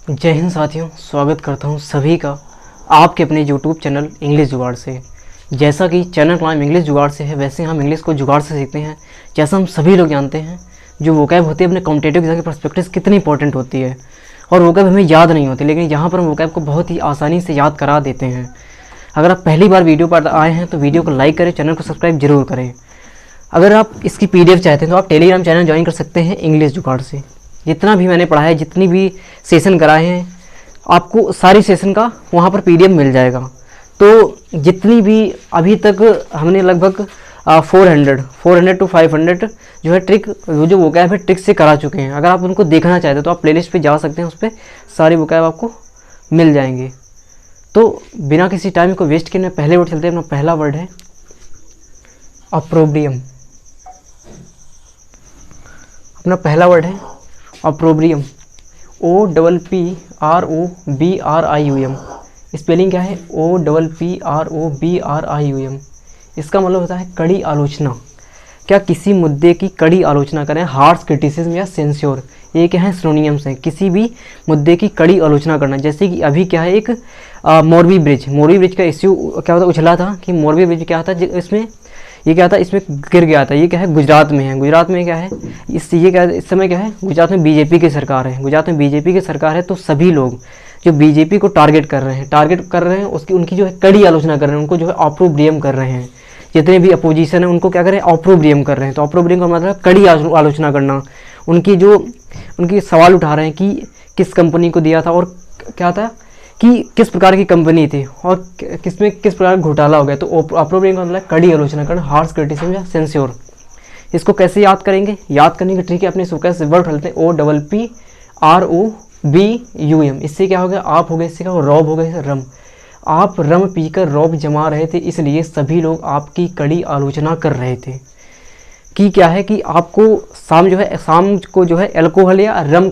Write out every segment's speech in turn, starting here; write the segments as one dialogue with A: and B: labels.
A: जय हिंद साथियों, स्वागत करता हूं सभी का आपके अपने YouTube चैनल इंग्लिश जुगाड़ से। जैसा कि चैनल का नाम इंग्लिश जुगाड़ से है, वैसे हम इंग्लिश को जुगाड़ से सीखते हैं। जैसा हम सभी लोग जानते हैं, जो वोकैब होती है अपने कॉम्पिटिटिव एग्जाम के पर्सपेक्टिव से कितनी इंपॉर्टेंट होती है, और वोकैब हमें याद नहीं होती, लेकिन यहाँ पर हम वोकैब को बहुत ही आसानी से याद करा देते हैं। अगर आप पहली बार वीडियो पर आए हैं तो वीडियो को लाइक करें, चैनल को सब्सक्राइब जरूर करें। अगर आप इसकी PDF चाहते हैं तो आप टेलीग्राम चैनल ज्वाइन कर सकते हैं इंग्लिश जुगाड़ से। जितना भी मैंने पढ़ा है, जितनी भी सेशन कराए हैं, आपको सारी सेशन का वहाँ पर PDF मिल जाएगा। तो जितनी भी अभी तक हमने लगभग 400 to 500 जो है ट्रिक, जो वोकैब है ट्रिक से करा चुके हैं। अगर आप उनको देखना चाहते हैं तो आप प्लेलिस्ट पे जा सकते हैं, उस पर सारे वोकैब आपको मिल जाएंगे। तो बिना किसी टाइम को वेस्ट किए पहले वर्ड चलते हैं। अपना पहला वर्ड है अप्रोब्रियम। अपना पहला वर्ड है अप्रोब्रियम। OPPROBRIUM। स्पेलिंग क्या है? OPPROBRIUM। इसका मतलब होता है कड़ी आलोचना। क्या किसी मुद्दे की कड़ी आलोचना करें, हार्श क्रिटिसिज्म या सेंस्योर, ये क्या है? सिनोनिम्स हैं। किसी भी मुद्दे की कड़ी आलोचना करना, जैसे कि अभी क्या है, एक मोरबी ब्रिज का इश्यू क्या होता उछला था कि मोरबी ब्रिज क्या था, इसमें ये क्या था, इसमें गिर गया था। ये क्या है? गुजरात में है। गुजरात में क्या है, ये क्या है, इस समय क्या है, गुजरात में बीजेपी की सरकार है। गुजरात में बीजेपी की सरकार है, तो सभी लोग जो बीजेपी को टारगेट कर रहे हैं उसकी उनकी जो है कड़ी आलोचना कर रहे हैं, उनको जो है ऑप्रोब्रियम कर रहे हैं। जितने भी अपोजिशन है उनको क्या करें, ऑप्रोब्रियम कर रहे हैं। तो ऑप्रोब्रियम का मतलब कड़ी आलोचना करना, उनकी सवाल उठा रहे हैं कि किस कंपनी को दिया था, और क्या था कि किस प्रकार की कंपनी थी, और किसमें किस प्रकार घोटाला हो गया। तो ऑप्रोब्रियम का मतलब कड़ी आलोचना करना, हार्श क्रिटिसिज्म या सेंस्योर। इसको कैसे याद करेंगे? याद करने की ट्रिक है, अपने इसको कैसे वर्ड उठाते हैं, OPPROBUM। इससे क्या हो गया? आप हो गए, इससे क्या हो, रौब हो गए, रम। आप रम पीकर रौब जमा रहे थे, इसलिए सभी लोग आपकी कड़ी आलोचना कर रहे थे। कि क्या है कि आपको शाम को जो है अल्कोहल या रम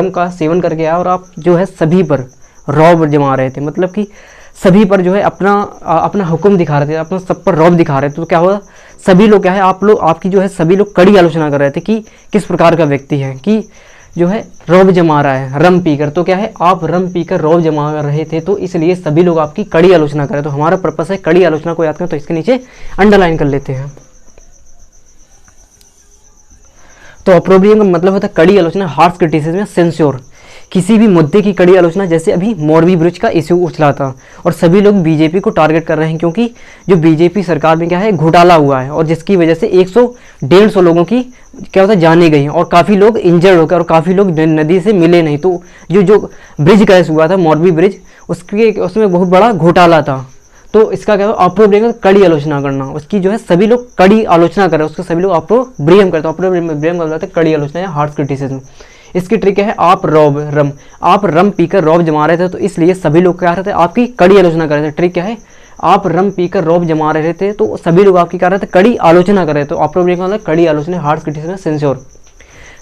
A: का सेवन करके आया, और आप जो है सभी पर रौब जमा रहे थे। मतलब कि सभी पर जो है अपना हुक्म दिखा रहे थे, अपना सब पर रौब दिखा रहे थे। तो क्या हुआ, सभी लोग क्या है, आपकी जो है सभी लोग कड़ी आलोचना कर रहे थे कि किस प्रकार का व्यक्ति है, कि जो है रौब जमा रहा है रम पीकर। तो क्या है, आप रम पीकर रौब जमा रहे थे, तो इसलिए सभी लोग आपकी कड़ी आलोचना कर रहे थे। तो हमारा पर्पस है कड़ी आलोचना को याद करें, तो इसके नीचे अंडरलाइन कर लेते हैं। तो ऑप्रोब्रियम का मतलब होता है कड़ी आलोचना, हार्श क्रिटिसिज्म या सेंस्योर। किसी भी मुद्दे की कड़ी आलोचना, जैसे अभी मोरबी ब्रिज का इश्यू उछला था और सभी लोग बीजेपी को टारगेट कर रहे हैं, क्योंकि जो बीजेपी सरकार में क्या है, घोटाला हुआ है, और जिसकी वजह से 100-150 लोगों की क्या होता है, जाने गई, और काफ़ी लोग इंजर्ड हो गए, और काफ़ी लोग नदी से मिले नहीं। तो जो ब्रिज क्रैश हुआ था, मोरबी ब्रिज, उसमें बहुत बड़ा घोटाला था। तो इसका क्या है, ऑप्रोब्रियम कड़ी आलोचना करना, उसकी जो है सभी लोग कड़ी आलोचना कर रहे हैं, उसको सभी लोग ऑप्रोब्रियम करते हैं। ऑप्रोब्रियम का मतलब है कड़ी आलोचना या हार्श क्रिटिसिज्म। इसकी ट्रिक है, आप रम पीकर रौब जमा रहे थे, तो इसलिए सभी लोग क्या रहे थे, आपकी कड़ी आलोचना कर रहे थे। ट्रिक क्या है, आप रम पीकर रौब जमा रहे थे, तो सभी लोग आपकी क्या रहे थे, कड़ी आलोचना कर रहे थे। तो ऑप्रोब्रियम का मतलब कड़ी आलोचना, हार्श क्रिटिसिज्म, सेंस्योर।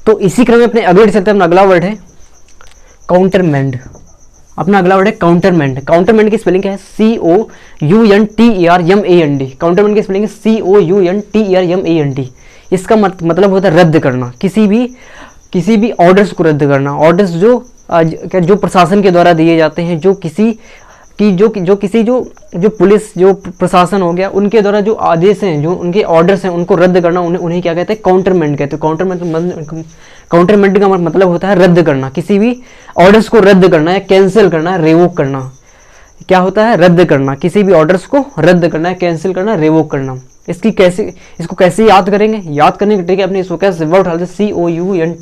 A: तो इसी क्रम में अपने अगले चलते हैं। अपना अगला वर्ड है काउंटरमैंड। अपना अगला वर्ड है काउंटरमैंड। काउंटरमैंड की स्पेलिंग क्या है? COUNTERMAND। काउंटरमैंड की स्पेलिंग है COUNTERMAND। इसका मतलब होता है रद्द करना, किसी भी ऑर्डर्स को रद्द करना। ऑर्डर्स जो प्रशासन के द्वारा दिए जाते हैं, जो पुलिस, जो प्रशासन हो गया, उनके द्वारा जो आदेश हैं, जो उनके ऑर्डर्स हैं, उनको रद्द करना, उन्हें क्या कहते हैं, काउंटरमैंड कहते हैं। काउंटरमैंड का मतलब होता है रद्द करना, किसी भी ऑर्डर्स को रद्द करना या कैंसिल करना, रिवोक करना। क्या होता है? रद्द करना, किसी भी ऑर्डर्स को रद्द करना, कैंसिल करना, रिवोक करना। इसको कैसे याद करेंगे? याद करने की ट्रिक है, अपने इसको कैसे वर्ड उठाते हैं, COUNTERMAND।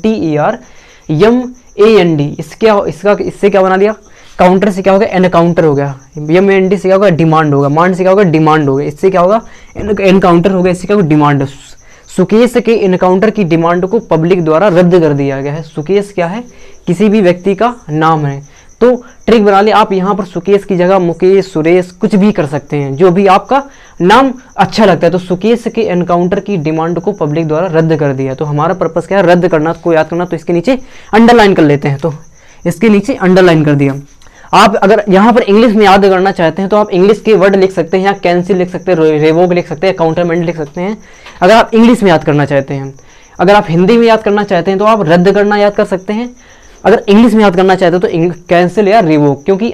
A: इससे क्या बना लिया, काउंटर से क्या होगा, एनकाउंटर हो गया। MAND से क्या होगा, डिमांड होगा। मांड से क्या होगा, डिमांड होगा। इससे क्या होगा, एनकाउंटर हो गया। इससे क्या होगा, डिमांड। सुकेश के इनकाउंटर की डिमांड को पब्लिक द्वारा रद्द कर दिया गया है। सुकेश क्या है, किसी भी व्यक्ति का नाम है। तो ट्रिक बना ले, आप यहाँ पर सुकेश की जगह मुकेश, सुरेश कुछ भी कर सकते हैं, जो भी आपका नाम अच्छा लगता है। तो सुकेश के एनकाउंटर की डिमांड को पब्लिक द्वारा रद्द कर दिया। तो हमारा पर्पस क्या है, रद्द करना, को याद करना। तो इसके नीचे अंडरलाइन कर लेते हैं। तो इसके नीचे अंडरलाइन कर दिया। आप अगर यहाँ पर इंग्लिश में याद करना चाहते हैं तो आप इंग्लिश के वर्ड लिख सकते हैं, या कैंसिल लिख सकते हैं, रेवोक लिख सकते हैं, काउंटरमैंड लिख सकते हैं, अगर आप इंग्लिश में याद करना चाहते हैं। अगर आप हिंदी में याद करना चाहते हैं तो आप रद्द करना याद कर सकते हैं, अगर इंग्लिश में याद करना चाहते हो तो कैंसिल या रिवोक, क्योंकि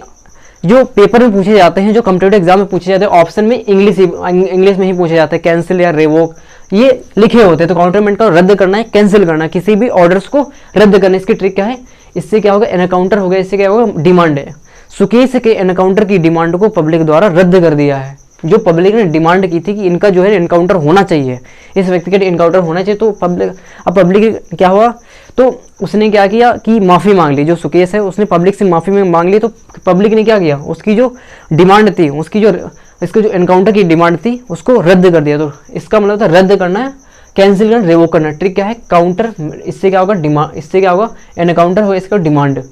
A: जो पेपर में पूछे जाते हैं, जो कॉम्पिटेटिव एग्जाम में पूछे जाते हैं, ऑप्शन में इंग्लिश में ही पूछे जाते हैं, कैंसिल या रिवोक ये लिखे होते हैं। तो काउंटरमेंट का रद्द करना है, कैंसिल करना है, किसी भी ऑर्डर्स को रद्द करना। इसकी ट्रिक क्या है, इससे क्या होगा, एनकाउंटर हो गया, इससे क्या होगा, डिमांड है। सुकेश के एनकाउंटर की डिमांड को पब्लिक द्वारा रद्द कर दिया है। जो पब्लिक ने डिमांड की थी कि इनका जो है एनकाउंटर होना चाहिए, इस व्यक्ति का एनकाउंटर होना चाहिए, तो पब्लिक क्या हुआ, तो उसने क्या किया कि माफ़ी मांग ली। जो सुकेश है उसने पब्लिक से माफ़ी मांग ली, तो पब्लिक ने क्या किया, उसकी जो डिमांड थी, इसके जो एनकाउंटर की डिमांड थी उसको रद्द कर दिया। तो इसका मतलब था रद्द करना है, कैंसिल करना, रिवोक करना। ट्रिक क्या है, काउंटर, इससे क्या होगा, डिमांड, इससे क्या होगा, एनकाउंटर होगा, इसका डिमांड।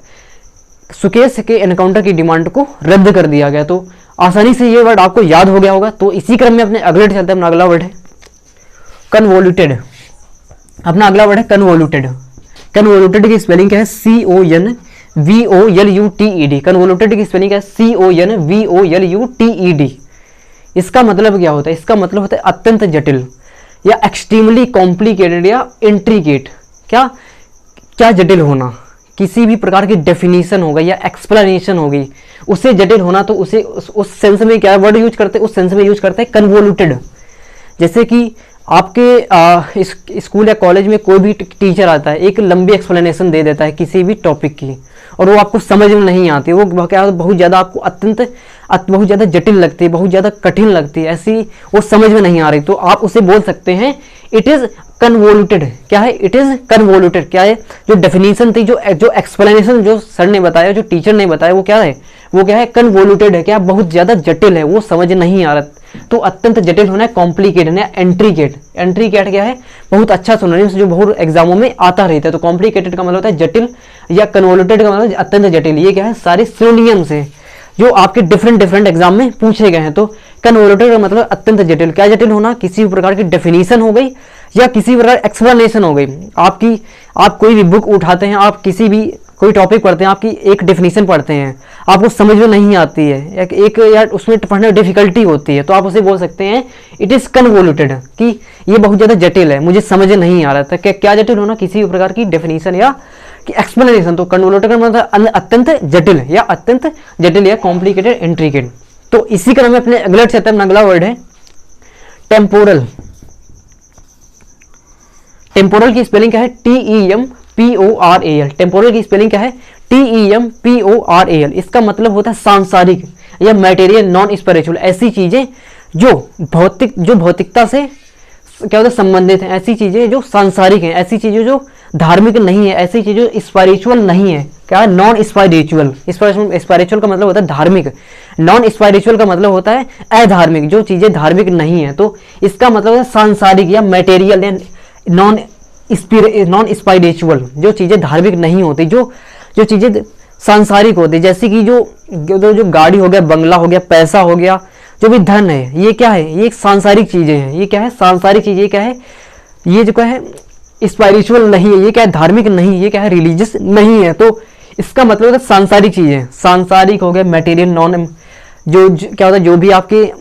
A: सुकेश के एनकाउंटर की डिमांड को रद्द कर दिया गया। तो आसानी से ये वर्ड आपको याद हो गया होगा। तो इसी क्रम में अपने अगले चलते हैं। अपना अगला वर्ड है कन्वोल्यूटेड। अपना अगला वर्ड है कन्वोल्यूटेड। कन्वोल्यूटेड की स्पेलिंग क्या है, CONVOLUTED। कन्वोल्यूटेड की स्पेलिंग क्या है, CONVOLUTED। इसका मतलब क्या होता है, इसका मतलब होता है अत्यंत जटिल या एक्सट्रीमली कॉम्प्लिकेटेड या इंट्रिकेट। क्या क्या जटिल होना, किसी भी प्रकार की डेफिनेशन होगा या एक्सप्लेनेशन होगी, उससे जटिल होना। तो उसे उस सेंस में क्या वर्ड यूज करते हैं, उस सेंस में यूज करते हैं कन्वोल्यूटेड। जैसे कि आपके स्कूल या कॉलेज में कोई भी टीचर आता है, एक लंबी एक्सप्लेनेशन दे देता है किसी भी टॉपिक की, और वो आपको समझ में नहीं आती, वो क्या बहुत ज़्यादा आपको बहुत ज़्यादा जटिल लगती है, बहुत ज़्यादा कठिन लगती है, ऐसी वो समझ में नहीं आ रही, तो आप उसे बोल सकते हैं इट इज़ कन्वोल्यूटेड। क्या है, इट इज़ कन्वोल्यूटेड। क्या है, जो डेफिनेशन थी, जो एक्सप्लेनेशन जो सर ने बताया, जो टीचर ने बताया, वो क्या है, कन्वोल्यूटेड है। क्या बहुत ज़्यादा जटिल है, वो समझ नहीं आ रहा। तो अत्यंत जटिल होना है कॉम्प्लिकेटेड है एंट्रीकेट। एंट्रीकेट क्या है, बहुत अच्छा सिनोनिम्स जो बहुत एग्जामों में आता रहता है। तो कॉम्प्लिकेटेड का मतलब होता है जटिल, या कन्वोल्यूटेड का मतलब अत्यंत जटिल। ये क्या है, सारे सिनोनिम्स हैं जो आपके डिफरेंट एग्जाम में पूछे गए हैं। तो कन्वोल्यूटेड का मतलब अत्यंत जटिल। क्या जटिल होना, किसी भी प्रकार की डेफिनेशन हो गई या किसी प्रकार एक्सप्लेनेशन हो गई। आप कोई भी बुक उठाते हैं, आप कोई टॉपिक पढ़ते हैं, आपकी एक डेफिनेशन पढ़ते हैं, आपको समझ में नहीं आती है, या उसमें पढ़ने में डिफिकल्टी होती है, तो आप उसे बोल सकते हैं इट इज़ कन्वोल्यूटेड, कि ये बहुत ज़्यादा जटिल है, मुझे समझ नहीं आ रहा था। क्या जटिल होना, किसी भी प्रकार की डेफिनेशन या एक्सप्लेनेशन। तो कन्वोल्यूटेड का मतलब अत्यंत जटिल या कॉम्प्लिकेटेड, इंट्रिकेट। तो इसी क्रम में अपने अगले चैप्टर में अगला वर्ड है टेम्पोरल। टेम्पोरल की स्पेलिंग क्या है, TEMPORAL। टेम्पोरल की स्पेलिंग क्या है, TEMPORAL। इसका मतलब होता है सांसारिक या मटेरियल नॉन स्पिरिचुअल। ऐसी चीजें जो भौतिकता से क्या होता है, संबंधित हैं, ऐसी चीजें जो सांसारिक हैं, ऐसी चीजें जो धार्मिक नहीं है, ऐसी चीजें जो स्पिरिचुअल नहीं है। क्या है, नॉन स्पिरिचुअल। स्पिरिचुअल का मतलब होता है धार्मिक, नॉन स्पिरिचुअल का मतलब होता है अधार्मिक, जो चीजें धार्मिक नहीं है। तो इसका मतलब है सांसारिक या मटेरियल या नॉन स्पिरिचुअल, जो चीजें धार्मिक नहीं होती, जो चीजें सांसारिक होती, जैसे कि जो गाड़ी हो गया, बंगला हो गया, पैसा हो गया, जो भी धन है, ये क्या है, ये सांसारिक चीजें हैं। ये क्या है, सांसारिक चीजें। क्या है, ये जो क्या है स्पिरिचुअल नहीं है, ये क्या है धार्मिक नहीं, ये क्या है रिलीजियस नहीं है। तो इसका मतलब है सांसारिक चीजें, सांसारिक हो गए, मटेरियल नॉन, क्या होता है, जो भी आपके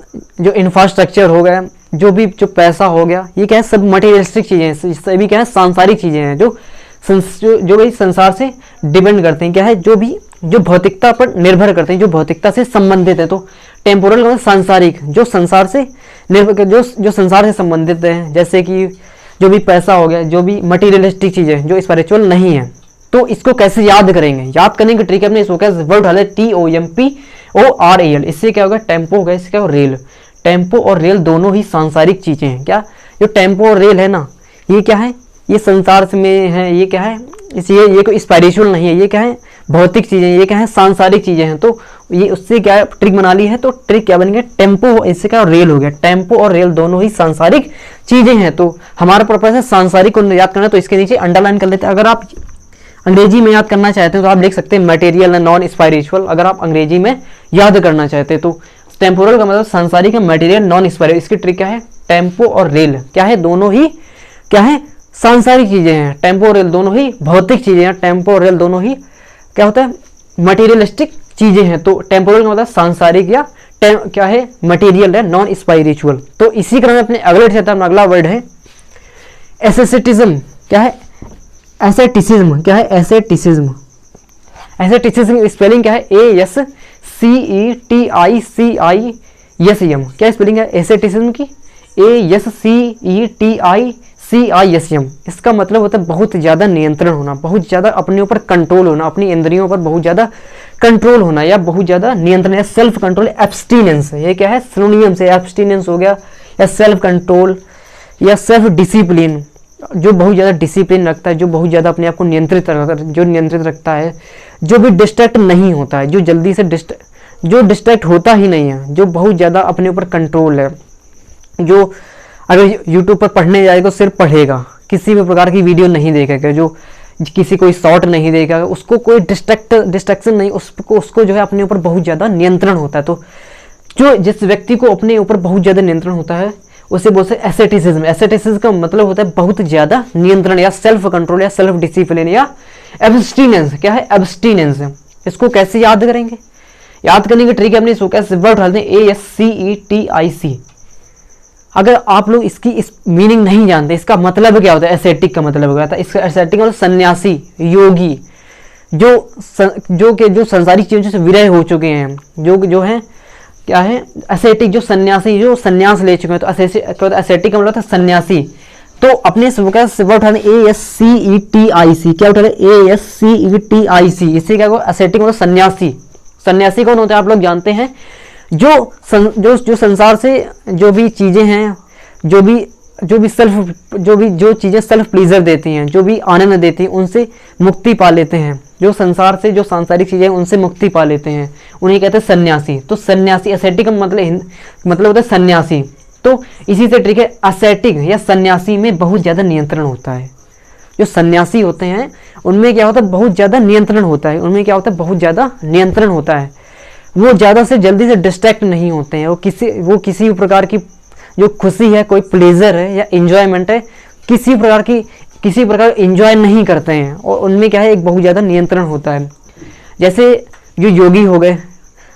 A: जो इंफ्रास्ट्रक्चर हो गया, जो पैसा हो गया, ये क्या है सब मटेरियलिस्टिक चीजें हैं, सभी क्या है सांसारिक चीजें हैं, जो भाई संसार से डिपेंड करते हैं। क्या है, जो भौतिकता पर निर्भर करते हैं, जो भौतिकता से संबंधित है। तो टेम्पोरल का सांसारिक, जो संसार से निर्भर, जो संसार से संबंधित है, जैसे कि जो भी पैसा हो गया, जो भी मटेरियलिस्टिक चीजें जो स्पिरिचुअल नहीं है। तो इसको कैसे याद करेंगे, याद करने की ट्रिक अपने इसको क्या वर्ड डाले TOMPORAL। इससे क्या होगा, टेम्पो होगा, इससे क्या होगा रेल। टेम्पो और रेल दोनों ही सांसारिक चीजें हैं। क्या, जो टेम्पो और रेल है ना, ये क्या है, ये संसार में है, ये क्या है, ये कोई स्पिरिचुअल नहीं है, ये क्या है भौतिक चीजें, ये क्या है सांसारिक चीजें हैं। तो ये उससे क्या ट्रिक बना ली है। तो ट्रिक क्या बन गया, टेम्पो, इससे क्या रेल हो गया। टेम्पो और रेल दोनों ही सांसारिक चीजें हैं। तो हमारा पर्पस है सांसारिक को याद करना, तो इसके नीचे अंडरलाइन कर लेते हैं। अगर आप अंग्रेजी में याद करना चाहते हैं तो आप लिख सकते हैं मटेरियल एंड नॉन स्पिरिचुअल, अगर आप अंग्रेजी में याद करना चाहते हैं। तो टेम्पोरल का मतलब सांसारिक है, मटेरियल नॉन स्पिरिचुअल। इसकी ट्रिक क्या है, टेम्पो और रेल क्या है, दोनों ही क्या है सांसारिक चीजें हैं। टेम्पो और रेल दोनों ही भौतिक चीजें हैं। टेम्पो और रेल दोनों ही क्या होता है मटेरियलिस्टिक चीजें हैं। तो टेम्पोरल का मतलब सांसारिक या क्या है मटेरियल है, नॉन स्पिरिचुअल। तो इसी क्रम में अपने अगले चैप्टर में अगला वर्ड है एसेटिज्म। क्या है, एसेटिसिज्म। क्या है, एसेटिसिज्म। एसेटिसिज्म स्पेलिंग क्या है? ASCETICISM। क्या स्पेलिंग है एसेटिसिज्म की? ASCETICISM। इसका मतलब होता है बहुत ज़्यादा नियंत्रण होना, बहुत ज़्यादा अपने ऊपर कंट्रोल होना, अपनी इंद्रियों पर बहुत ज़्यादा कंट्रोल होना या बहुत ज़्यादा नियंत्रण या सेल्फ कंट्रोल। एब्सटीनेंस, ये क्या है? सिनोनियम से एब्सटीनेंस हो गया, या सेल्फ कंट्रोल या सेल्फ डिसिप्लिन, जो बहुत ज़्यादा डिसिप्लिन रखता है, जो बहुत ज़्यादा अपने आप को नियंत्रित रखता है, जो भी डिस्ट्रैक्ट नहीं होता है, जो जल्दी से जो डिस्ट्रैक्ट होता ही नहीं है, जो बहुत ज़्यादा अपने ऊपर कंट्रोल है, जो अगर यूट्यूब पर पढ़ने जाएगा तो सिर्फ पढ़ेगा, किसी भी प्रकार की वीडियो नहीं देखेगा, जो किसी कोई शॉर्ट नहीं देखेगा, उसको कोई डिस्ट्रैक्शन नहीं, उसको जो है अपने ऊपर बहुत ज़्यादा नियंत्रण होता है। तो जो जिस व्यक्ति को अपने ऊपर बहुत ज़्यादा नियंत्रण होता है उसे बोलते हैं एसेटिसिज्म। एसेटिसिज्म का मतलब होता है बहुत ज़्यादा नियंत्रण या सेल्फ कंट्रोल या सेल्फ डिसिप्लिन या एब्सटीनेंस। क्या है? एब्सटीनेंस। इसको कैसे याद करेंगे? याद करने की ट्रिक अपने इसको कैसे वर्ड डालते हैं? ASCETIC। अगर आप लोग इसकी इस मीनिंग नहीं जानते, इसका मतलब क्या होता है, एसेटिक का मतलब क्या होता है? इसका एसेटिक मतलब सन्यासी, योगी, जो संसारिक चीजों से विरय हो चुके हैं, जो है क्या है? एसेटिक, जो सन्यासी, जो सन्यास ले चुके हैं। तो एसेटिक का मतलब था सन्यासी। तो अपने वर्ड उठाने ASCETIC। क्या उठा रहे? ASCETIC। इससे क्या होगा? एसेटिक मतलब सन्यासी। सन्यासी कौन होते हैं आप लोग जानते हैं? जो संसार से जो भी चीजें हैं, जो चीजें सेल्फ प्लीजर देती हैं, जो भी आनंद देती हैं, उनसे मुक्ति पा लेते हैं। जो संसार से जो सांसारिक चीजें हैं उनसे मुक्ति पा लेते हैं, उन्हें कहते हैं सन्यासी। तो सन्यासी, एसेटिक का मतलब होता है सन्यासी। तो इसी से ट्रिक है, एसेटिक या सन्यासी में बहुत ज्यादा नियंत्रण होता है। जो सन्यासी होते हैं उनमें क्या होता है? बहुत ज्यादा नियंत्रण होता है। उनमें क्या होता है? बहुत ज्यादा नियंत्रण होता है। वो ज़्यादा से जल्दी से डिस्ट्रैक्ट नहीं होते हैं। वो किसी भी प्रकार की जो खुशी है, कोई प्लेजर है या इंजॉयमेंट है, किसी प्रकार इंजॉय नहीं करते हैं। और उनमें क्या है? एक बहुत ज़्यादा नियंत्रण होता है। जैसे जो योगी हो गए,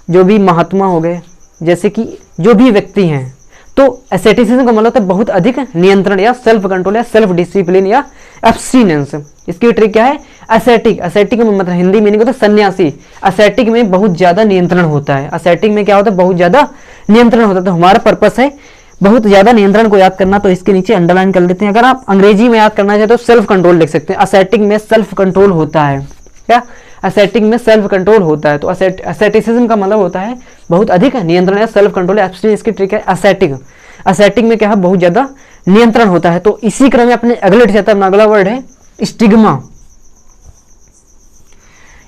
A: जो भी महात्मा हो गए, जैसे कि जो भी व्यक्ति हैं, तो एसेटिसिज्म का मतलब है बहुत अधिक नियंत्रण या सेल्फ कंट्रोल या सेल्फ डिसिप्लिन या एब्सटीनेंस। इसकी ट्रिक क्या है? एसेटिक में मतलब हिंदी मीनिंग होता है सन्यासी। एसेटिक में बहुत ज्यादा नियंत्रण होता है। एसेटिक में क्या होता है? बहुत ज्यादा नियंत्रण होता है। तो हमारा पर्पस है बहुत ज्यादा नियंत्रण को याद करना, तो इसके नीचे अंडरलाइन कर लेते हैं। अगर आप अंग्रेजी में याद करना चाहते तो सेल्फ कंट्रोल लिख सकते हैं। एसेटिक में सेल्फ कंट्रोल होता है। क्या? एसेटिक में सेल्फ कंट्रोल होता है। तो एसेटिसिज्म का मतलब होता है बहुत अधिक नियंत्रण या सेल्फ कंट्रोल। इसकी ट्रिक है एसेटिक में क्या है? बहुत ज्यादा नियंत्रण होता है। तो इसी क्रम में अपने अगले चैप्टर में अगला वर्ड है स्टिग्मा।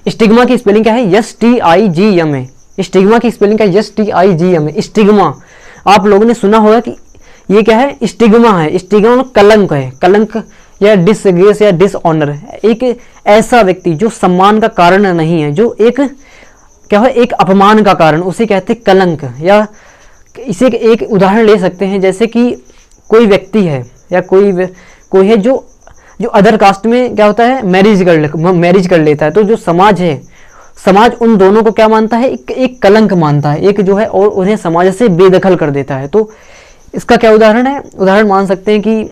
A: स्टिग्मा की स्पेलिंग क्या है? STIGMA। स्टिग्मा की स्पेलिंग क्या है? STIGMA। स्टिग्मा आप लोगों ने सुना होगा कि ये क्या है? स्टिग्मा है। स्टिग्मा कलंक है। कलंक या डिसग्रेस या डिसऑनर, एक ऐसा व्यक्ति जो सम्मान का कारण नहीं है, जो एक क्या है? एक अपमान का कारण, उसे कहते हैं कलंक। या इसे एक उदाहरण ले सकते हैं, जैसे कि कोई व्यक्ति है या कोई है जो अदर कास्ट में क्या होता है? मैरिज कर लेता है। तो जो समाज है, समाज उन दोनों को क्या मानता है? एक कलंक मानता है, एक जो है, और उन्हें समाज से बेदखल कर देता है। तो इसका क्या उदाहरण है? उदाहरण मान सकते हैं कि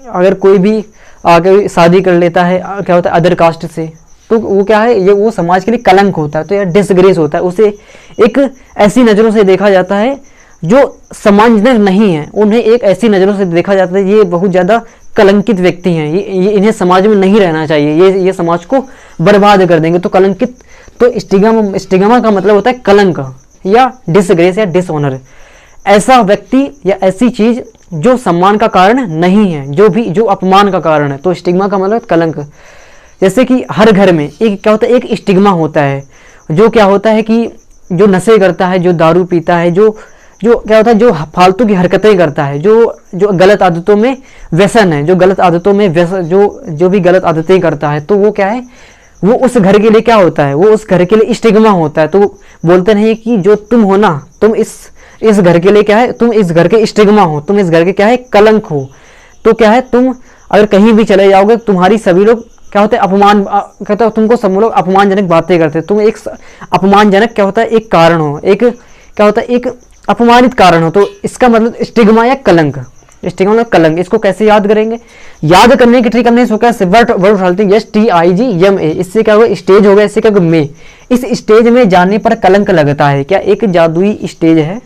A: अगर कोई भी आगे शादी कर लेता है क्या होता है? अदर कास्ट से, तो वो क्या है? ये वो समाज के लिए कलंक होता है। तो यह डिसग्रेस होता है। उसे एक ऐसी नज़रों से देखा जाता है जो सम्मानजनक नहीं है। उन्हें एक ऐसी नज़रों से देखा जाता है, ये बहुत ज़्यादा कलंकित व्यक्ति हैं, ये इन्हें समाज में नहीं रहना चाहिए, ये समाज को बर्बाद कर देंगे। तो कलंकित, तो स्टिग्मा का मतलब होता है कलंक या डिसग्रेस या डिसऑनर। ऐसा व्यक्ति या ऐसी चीज जो सम्मान का कारण नहीं है, जो अपमान का कारण है। तो स्टिग्मा का मतलब कलंक। जैसे कि हर घर में एक क्या होता है? एक स्टिग्मा होता है। जो क्या होता है कि जो नशे करता है, जो दारू पीता है, जो क्या होता है? जो फालतू की हरकतें करता है, जो गलत आदतों में व्यसन है, जो गलत आदतों में जो भी गलत आदतें करता है, तो वो क्या है? वो उस घर के लिए क्या होता है? वो उस घर के लिए स्टिग्मा होता है। तो बोलते नहीं कि जो तुम हो ना, तुम इस घर के लिए क्या है? तुम इस घर के स्टिग्मा हो, तुम इस घर के क्या है? कलंक हो। तो क्या है? तुम अगर कहीं भी चले जाओगे, तुम्हारी सभी लोग क्या होता है? अपमान कहते हो, तुमको सब लोग अपमानजनक बातें करते हैं। तुम एक अपमानजनक क्या होता है? एक कारण हो, एक क्या होता है? एक अपमानित कारण हो। तो इसका मतलब स्टिग्मा या कलंक। स्टिग्मा मतलब कलंक। इसको कैसे याद करेंगे? याद करने की ट्रिक हमने इसको क्या वर्ड उठाते हैं, STIGMA। इससे क्या होगा? स्टेज हो गया, इससे क्या होगा? में। इस स्टेज में जाने पर कलंक लगता है। क्या एक जादुई स्टेज है,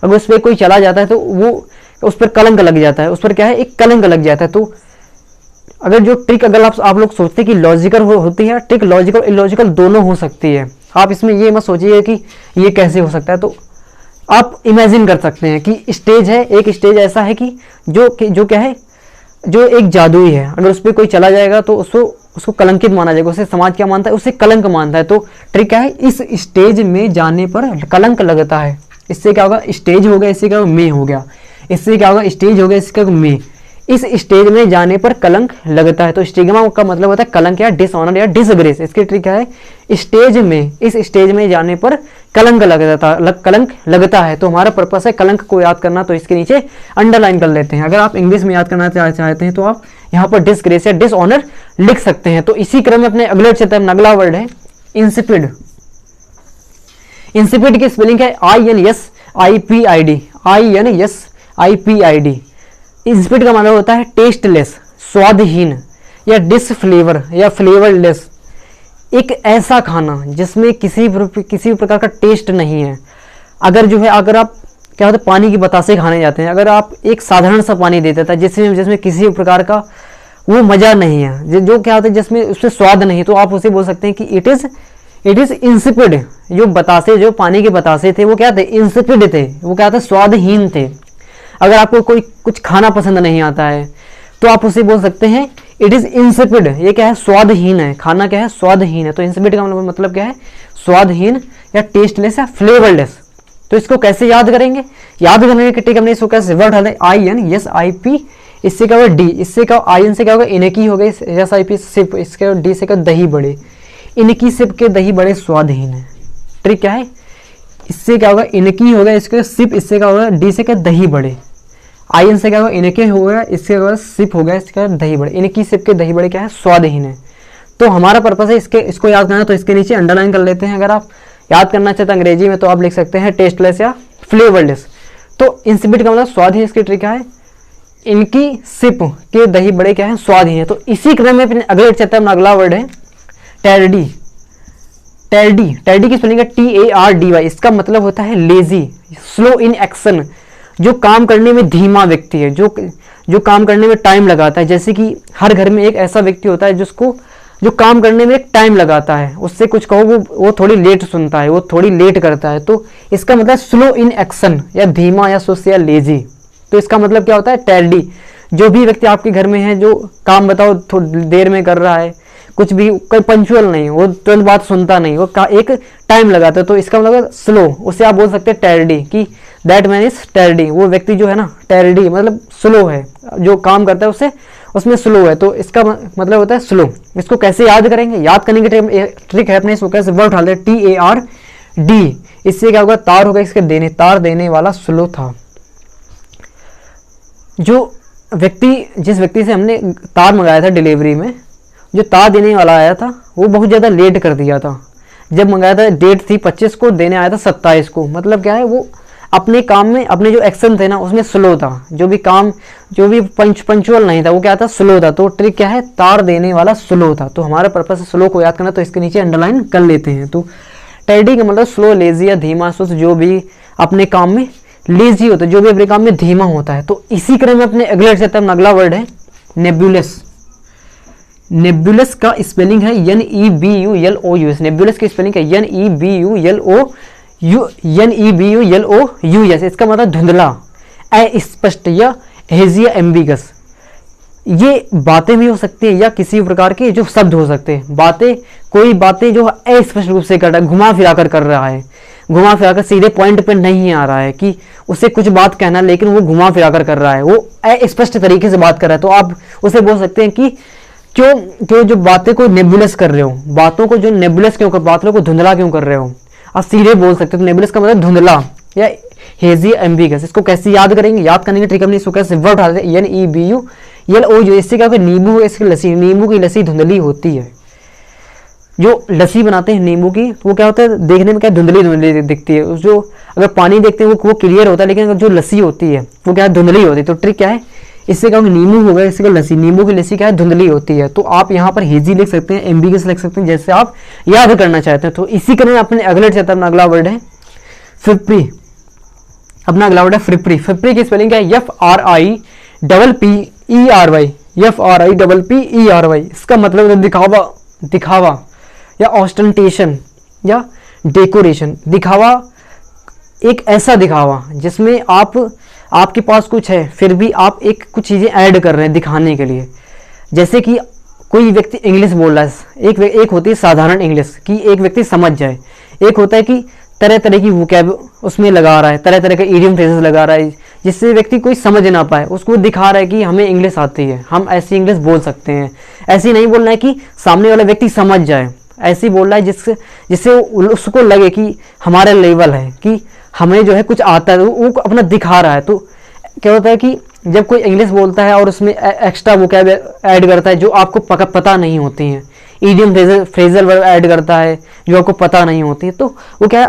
A: अगर उस पर कोई चला जाता है तो वो उस पर कलंक लग जाता है, उस पर क्या है? एक कलंक लग जाता है। तो अगर जो ट्रिक अगर आप लोग सोचते हैं कि लॉजिकल होती है, ट्रिक लॉजिकल इलॉजिकल दोनों हो सकती है। आप इसमें ये मत सोचिए कि ये कैसे हो सकता है। तो आप इमेजिन कर सकते हैं कि स्टेज है, एक स्टेज ऐसा है कि जो क्या है? जो एक जादुई है, अगर उस पर कोई चला जाएगा तो उसको कलंकित माना जाएगा। उसे समाज क्या मानता है? उसे कलंक मानता है। तो ट्रिक क्या है? इस स्टेज में जाने पर कलंक लगता है। इससे क्या होगा? स्टेज हो गया, इससे क्या होगा? में हो गया। इससे क्या होगा? स्टेज हो गया, इससे क्या होगा? में। इस स्टेज में जाने पर कलंक लगता है। तो स्टिग्मा का मतलब होता है कलंक या डिसऑनर या डिसग्रेस। इसकी ट्रिक क्या है? स्टेज में, इस स्टेज में जाने पर कलंक लगता है। तो हमारा पर्पस है कलंक को याद करना, तो इसके नीचे अंडरलाइन कर लेते हैं। अगर आप इंग्लिश में याद करना चाहते हैं तो आप यहाँ पर डिसग्रेस या डिसऑनर लिख सकते हैं। तो इसी क्रम में अपने अगले चलते हैं। अगला वर्ड है इंसिपिड। इंसिपिड की स्पेलिंग है INSIPID। INSIPID। इंसिपिड का मतलब होता है टेस्टलेस, स्वादहीन या डिसफ्लेवर या फ्लेवरलेस। एक ऐसा खाना जिसमें किसी प्रकार का टेस्ट नहीं है। अगर आप क्या होता है? पानी की बतासे खाने जाते हैं, अगर आप एक साधारण सा पानी दे देता है जिसमें किसी प्रकार का वो मजा नहीं है, जो क्या होता है जिसमें उसमें स्वाद नहीं, तो आप उसे बोल सकते हैं कि इट इज इंसिपिड। जो पानी के बतासे थे वो क्या थे? इंसिपिड थे। वो क्या थे? स्वादहीन थे। अगर आपको कोई कुछ खाना पसंद नहीं आता है तो आप उसे बोल सकते हैं इट इज इंसिपिड। ये क्या है? स्वादहीन है। खाना क्या है? स्वादहीन है। तो इंसिपिड का मतलब क्या है? स्वादहीन या टेस्टलेस या फ्लेवरलेस। तो इसको कैसे याद करेंगे? याद करने की ट्रिक हमने इसको कैसे वर्ड है INSIP। इससे क्या होगा? डी। इससे क्या? IN से क्या होगा? इनकी हो गई, SIP सिप। इसके डी से क्या? दही बड़े। इनकी सिप के दही बड़े स्वादहीन है। ट्रिक क्या है? इससे क्या होगा? इनकी हो गया, इसके सिप। इससे क्या होगा? डी से क्या? दही बड़े। IN से क्या होगा? इनके हो गया, इससे क्या? सिप हो गया, इसका दही बड़े। इनकी सिप के दही बड़े क्या है? स्वादहीन है। तो हमारा पर्पस है इसको याद करना, तो इसके नीचे अंडरलाइन कर लेते हैं। अगर आप याद करना चाहते हैं अंग्रेजी में तो आप लिख सकते हैं टेस्टलेस या फ्लेवरलेस। तो इंसिपिड का मतलब स्वादहीन। इसकी ट्रिक क्या है? इनकी सिप के दही बड़े क्या है? स्वादहीन है। तो इसी क्रम में अपने अगले चलते हैं। अगला वर्ड है टैरडी। टैरडी की स्पेलिंग है TARDY। इसका मतलब होता है लेजी, स्लो इन एक्शन। जो काम करने में धीमा व्यक्ति है, जो काम करने में टाइम लगाता है। जैसे कि हर घर में एक ऐसा व्यक्ति होता है जो काम करने में एक टाइम लगाता है। उससे कुछ कहो वो थोड़ी लेट सुनता है, वो थोड़ी लेट करता है। तो इसका मतलब स्लो इन एक्शन या धीमा या सुस्त या लेजी। तो इसका मतलब क्या होता है? टैरडी। जो भी व्यक्ति आपके घर में है जो काम बताओ थोड़ी देर में कर रहा है, कुछ भी कोई पंचुअल नहीं, वो तुरंत बात सुनता नहीं, वो एक टाइम लगाता है। तो इसका मतलब स्लो, उसे आप बोल सकते हैं टैरडी, कि दैट मैन इज टैरडी। वो व्यक्ति जो है ना टैरडी मतलब स्लो है, जो काम करता है उसमें स्लो है। तो इसका मतलब होता है स्लो। इसको कैसे याद करेंगे? याद करने की ट्रिक है अपने, इसको कैसे वर्ड उठा ले TARD। इससे क्या होगा? तार होगा, इसके तार देने वाला स्लो था। जिस व्यक्ति से हमने तार मंगाया था डिलीवरी में, जो तार देने वाला आया था वो बहुत ज़्यादा लेट कर दिया था। जब मंगाया था डेट थी 25 को, देने आया था 27 को। मतलब क्या है? वो अपने काम में अपने जो एक्शन थे ना उसमें स्लो था। जो भी पंचुअल नहीं था वो क्या था? स्लो था। तो ट्रिक क्या है? तार देने वाला स्लो था। तो हमारा पर्पस है स्लो को याद करना, तो इसके नीचे अंडरलाइन कर लेते हैं। तो टैरडी का मतलब स्लो, लेजी या धीमा, सुस्त। जो भी अपने काम में लेजी होता है, जो भी अपने काम में धीमा होता है। तो इसी क्रम में अपने अगला वर्ड है नेबुलस। नेबुलस का स्पेलिंग है NEBULOUS। नेबुलस की स्पेलिंग है NEBULOUS। इसका मतलब धुंधला, अस्पष्ट या हेजी या एम्बिगस। ये बातें भी हो सकती है या किसी प्रकार के जो शब्द हो सकते हैं। कोई बातें जो अस्पष्ट रूप से कर रहा है, घुमा फिरा कर रहा है, घुमा फिरा कर सीधे पॉइंट पे नहीं आ रहा है कि उसे कुछ बात कहना, लेकिन वो घुमा फिरा कर रहा है, वो अस्पष्ट तरीके से बात कर रहा है। तो आप उसे बोल सकते हैं कि क्यों जो बातें को नेबुलस कर रहे हो, बातों को जो नेबुलस क्यों कर, बातों को धुंधला क्यों कर रहे हो, आप सीधे बोल सकते हो। नेबुलस का मतलब धुंधला या हेजी एम्बिगस। इसको कैसे याद करेंगे? याद करने की ट्रिक हमने इसको कैसे वर्ड उठाते हैं NEBULOUS। इससे क्या होगा? नींबू, इसकी लस्सी, नींबू की लस्सी धुंधली होती है। जो लस्सी बनाते हैं नींबू की, तो वो क्या होता है, देखने में क्या धुंधली धुंधली दिखती है। उस जो अगर पानी देखते हैं वो क्लियर होता है, लेकिन अगर जो लस्सी होती है वो क्या है, धुंधली होती है। तो ट्रिक क्या है, इससे क्या होगा, नींबू हो गया, इससे लस्सी, नींबू की लस्सी क्या है, धुंधली होती है। तो आप यहाँ पर हेजी लिख सकते हैं, एम्बिगस लिख सकते हैं, जैसे आप याद करना चाहते हैं। तो इसी कारण अपने अगले चैप्टर में अगला वर्ड है फ्रिप्री। अपना अगला वर्ड है फ्रिप्री। फ्रिप्री की स्पेलिंग क्या है, FRIPPERY, FRIPPERY। इसका मतलब है दिखावा, दिखावा या ऑस्टेंटेशन या डेकोरेशन। दिखावा, एक ऐसा दिखावा जिसमें आपके पास कुछ है फिर भी आप एक कुछ चीज़ें ऐड कर रहे हैं दिखाने के लिए। जैसे कि कोई व्यक्ति इंग्लिश बोल रहा है, एक होती है साधारण इंग्लिश कि एक व्यक्ति समझ जाए, एक होता है कि तरह तरह की वोकैब उसमें लगा रहा है, तरह तरह के इडियम फ्रेजेस लगा रहा है, जिससे व्यक्ति कोई समझ ना पाए, उसको दिखा रहा है कि हमें इंग्लिश आती है, हम ऐसी इंग्लिश बोल सकते हैं। ऐसी नहीं बोलना है कि सामने वाला व्यक्ति समझ जाए, ऐसी बोल रहा है जिससे उसको लगे कि हमारा लेवल है, कि हमें जो है कुछ आता है, वो अपना दिखा रहा है। तो क्या होता है कि जब कोई इंग्लिश बोलता है और उसमें एक्स्ट्रा वोकैब ऐड करता है जो आपको पता नहीं होती हैं, इडियम फ्रेजल वर्ड ऐड करता है जो आपको पता नहीं होती है, तो वो क्या है,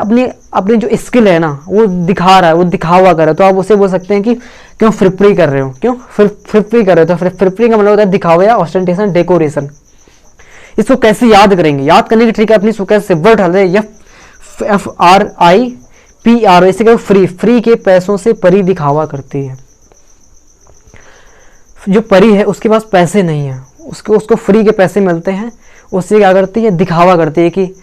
A: अपनी जो स्किल है ना वो दिखा रहा है, वो दिखावा कर रहा है। तो आप उससे बोल सकते हैं कि क्यों फ्रिप्री कर रहे हो, क्यों फ्रिप्री कर रहे हो। तो फ्रिप्री का मतलब होता है दिखावा या ऑस्टेंटेशन, डेकोरेशन। इसको कैसे याद करेंगे, याद करने की ट्रिक है अपनी कैसे वर्ड हल है, FRIPRY। इसे क्या, फ्री, फ्री के पैसों से परी दिखावा करती है। जो परी है उसके पास पैसे नहीं है, उसको फ्री के पैसे मिलते हैं, उससे क्या करती है, दिखावा करती है कि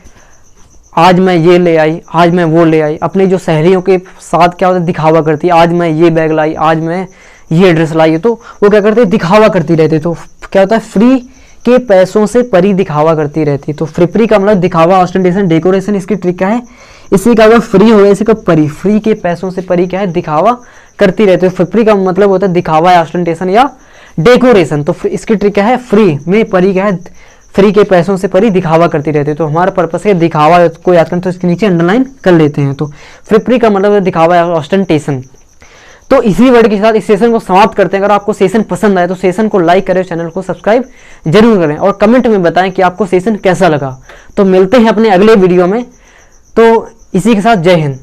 A: आज मैं ये ले आई, आज मैं वो ले आई। अपनी जो सहेलियों के साथ क्या होता है, दिखावा करती है, आज मैं ये बैग लाई, आज मैं ये ड्रेस लाई। तो वो क्या करते हैं, दिखावा करती रहती है। तो क्या होता है, फ्री के पैसों से परी दिखावा करती रहती है। तो फ्रिप्री का मतलब दिखावा, ऑस्टेंटेशन, डेकोरेशन। इसकी ट्रिक क्या है, इसी का अगर फ्री हो गया, इसी का परी, फ्री के पैसों से परी क्या है, दिखावा करती रहती है। फ्रिप्री का मतलब होता है दिखावा या ऑस्टेंटेशन या डेकोरेशन। तो इसकी ट्रिक क्या है, फ्री में परी क्या है, फ्री के पैसों से परी दिखावा करती रहती है। तो हमारा पर्पस है दिखावा को याद करना, तो इसके नीचे अंडरलाइन कर लेते हैं। तो फ्रिप्री का मतलब है दिखावा या ऑस्टेंटेशन। तो इसी वर्ड के साथ इस सेशन को समाप्त करते हैं। अगर आपको सेशन पसंद आए तो सेशन को लाइक करें, चैनल को सब्सक्राइब जरूर करें और कमेंट में बताएं कि आपको सेशन कैसा लगा। तो मिलते हैं अपने अगले वीडियो में। तो इसी के साथ जय हिंद।